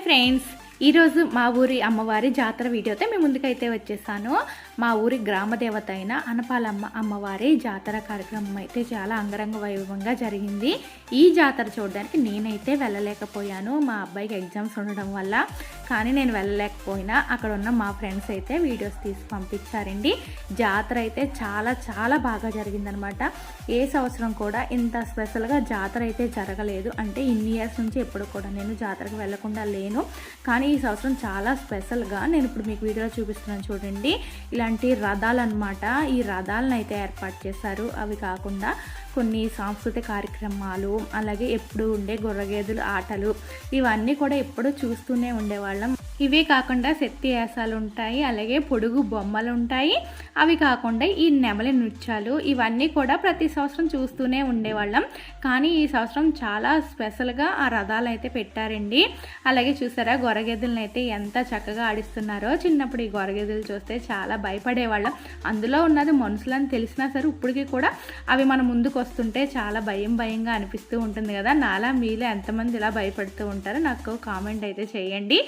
Hi friends, ఈరోజు మా ఊరి అమ్మవారి జాతర వీడియోతో మీ ముందుకైతే వచ్చేసాను. మా ఊరి గ్రామ దేవత అయిన అనపాలమ్మ అమ్మవారి జాతర కార్యక్రమం అయితే చాలా అంగరంగ వైభవంగా జరిగింది. ఈ జాతర చూడడానికి నేనైతే వెళ్ళలేకపోయాను, మా అబ్బాయికి ఎగ్జామ్స్ ఉండడం వల్ల. కానీ నేను వెళ్ళలేకపోయినా అక్కడ ఉన్న మా ఫ్రెండ్స్ అయితే వీడియోస్ తీసి పంపించారండి. జాతర అయితే చాలా చాలా బాగా జరిగిందనమాట. ఏ సంవత్సరం కూడా ఇంత స్పెషల్గా జాతర అయితే జరగలేదు. అంటే ఇన్ని ఇయర్స్ నుంచి ఎప్పుడు కూడా నేను జాతరకు వెళ్ళకుండా లేను. కానీ ఈ సంవత్సరం చాలా స్పెషల్గా నేను ఇప్పుడు మీకు వీడియోలో చూపిస్తున్నాను చూడండి. ఇలాంటి రథాలు అనమాట. ఈ రథాలను అయితే ఏర్పాటు చేశారు. అవి కాకుండా కొన్ని సాంస్కృతిక కార్యక్రమాలు, అలాగే ఎప్పుడు ఉండే గొర్రెగేదులు ఆటలు, ఇవన్నీ కూడా ఎప్పుడూ చూస్తూనే ఉండేవాళ్ళం. ఇవే కాకుండా శక్తి యాసాలు ఉంటాయి, అలాగే పొడుగు బొమ్మలు ఉంటాయి. అవి కాకుండా ఈ నెమలి నృత్యాలు, ఇవన్నీ కూడా ప్రతి సంవత్సరం చూస్తూనే ఉండేవాళ్ళం. కానీ ఈ సంవత్సరం చాలా స్పెషల్గా ఆ రథాలు అయితే పెట్టారండి. అలాగే చూసారా, గొర్రెగేదులను అయితే ఎంత చక్కగా ఆడిస్తున్నారో. చిన్నప్పుడు ఈ గొర్రెగేదులు చూస్తే చాలా భయపడేవాళ్ళం. అందులో ఉన్నది మనుషులని తెలిసినా సరే ఇప్పటికీ కూడా అవి మన ముందుకు వస్తుంటే చాలా భయంగా అనిపిస్తూ ఉంటుంది కదా. నాలా మీలో ఎంతమంది ఇలా భయపడుతూ ఉంటారో నాకు కామెంట్ అయితే చేయండి.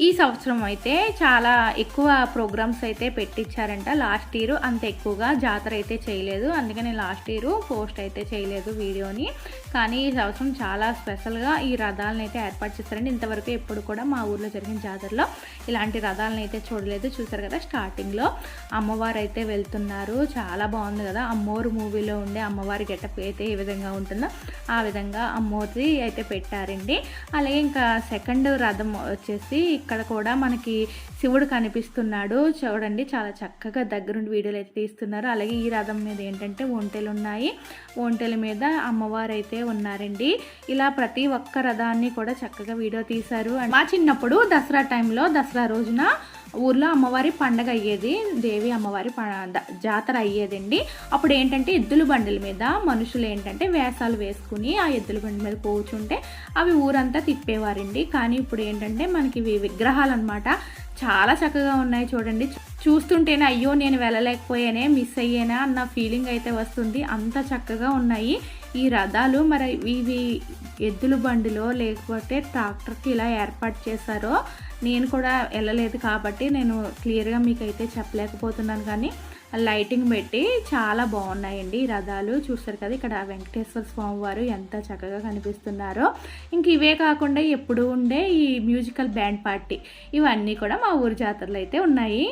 ఈ సంవత్సరం అయితే చాలా ఎక్కువ ప్రోగ్రామ్స్ అయితే పెట్టించారంట. లాస్ట్ ఇయర్ అంత ఎక్కువగా జాతర అయితే చేయలేదు, అందుకని లాస్ట్ ఇయర్ పోస్ట్ అయితే చేయలేదు వీడియోని. కానీ ఈ సంవత్సరం చాలా స్పెషల్గా ఈ రథాలను అయితే ఏర్పాటు చేస్తారండి. ఇంతవరకు ఎప్పుడు కూడా మా ఊర్లో జరిగిన జాతరలో ఇలాంటి రథాలను అయితే చూడలేదు. చూసారు కదా, స్టార్టింగ్లో అమ్మవారు అయితే వెళ్తున్నారు. చాలా బాగుంది కదా. అమ్మోరు మూవీలో ఉండే అమ్మవారి గెటప్ అయితే ఏ విధంగా ఉంటుందో ఆ విధంగా అమ్మోరి అయితే పెట్టారండి. అలాగే ఇంకా సెకండ్ రథం వచ్చేసి ఇక్కడ కూడా మనకి శివుడు కనిపిస్తున్నాడు చూడండి. చాలా చక్కగా దగ్గరుండి వీడియోలు అయితే తీస్తున్నారు. అలాగే ఈ రథం మీద ఏంటంటే ఒంటెలు ఉన్నాయి. ఒంటెల మీద అమ్మవారు అయితే ఉన్నారండి. ఇలా ప్రతి ఒక్క రథాన్ని కూడా చక్కగా వీడియో తీశారు. మా చిన్నప్పుడు దసరా టైంలో, దసరా రోజున ఊర్లో అమ్మవారి పండగ అయ్యేది, దేవి అమ్మవారి జాతర అయ్యేదండి. అప్పుడు ఏంటంటే ఎద్దుల బండుల మీద మనుషులు ఏంటంటే వేషాలు వేసుకుని ఆ ఎద్దుల బండి మీద కూర్చుంటే అవి ఊరంతా తిప్పేవారండి. కానీ ఇప్పుడు ఏంటంటే మనకి విగ్రహాలు అనమాట. చాలా చక్కగా ఉన్నాయి చూడండి. చూస్తుంటేనే అయ్యో నేను వెళ్ళలేకపోయానే, మిస్ అయ్యానా అన్న ఫీలింగ్ అయితే వస్తుంది. అంత చక్కగా ఉన్నాయి ఈ రథాలు. మరి ఇవి ఎద్దుల బండిలో లేకపోతే ట్రాక్టర్కి ఇలా ఏర్పాటు చేశారో నేను కూడా వెళ్ళలేదు కాబట్టి నేను క్లియర్గా మీకు అయితే చెప్పలేకపోతున్నాను. కానీ లైటింగ్ పెట్టి చాలా బాగున్నాయండి ఈ రథాలు. చూస్తారు కదా, ఇక్కడ వెంకటేశ్వర స్వామి వారు ఎంత చక్కగా కనిపిస్తున్నారో. ఇంక ఇవే కాకుండా ఎప్పుడు ఉండే ఈ మ్యూజికల్ బ్యాండ్ పార్టీ, ఇవన్నీ కూడా మా ఊరి జాతరలో అయితే ఉన్నాయి.